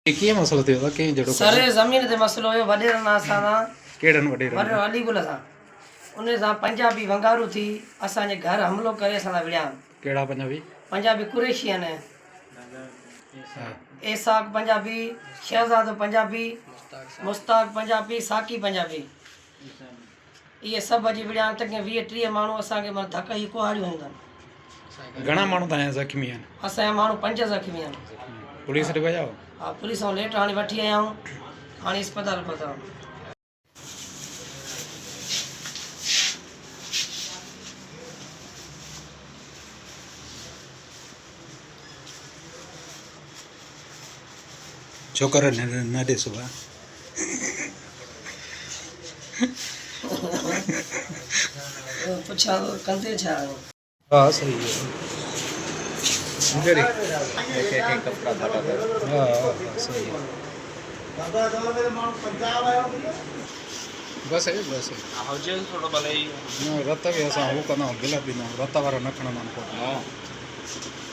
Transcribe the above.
कीअं मसलो थियो कीअं जड़ो सर ज़मीन ते मसलो हुयो वॾेरनि असां केड़न वडेरन वॾे अलीगुल सां उन सां पंजाबी वंगारू थी असांजे घर हमलो करे असां विड़िया केड़ा पंजाबी पंजाबी कुरैशी आहिनि एसाक पंजाबी शहज़ादो पंजाबी मुश्ताक पंजाबी साकी पंजाबी इहे सभु अची विड़िया तक 20-30 माण्हू असांखे मां धक ई कुहाड़ियूं हूंदा घणा माण्हू तव्हांजा ज़ख़्मी आहिनि असांजा माण्हू 5 ज़ख़्मी आहिनि पुलिस ॾे विया हो हा पुलिस ऐं लेट हाणे वठी आया आहियूं हाणे अस्पताल पहुता छोकर न ॾिसो पुछा कंदे छा हा सही है जरी एक कप का घाटा था हाँ सही है बस है हौजे थोड़ा भले ही रत भी असां हू कंदा आहियूं गिला पींदा आहियूं रत वारा न खणंदा आहिनि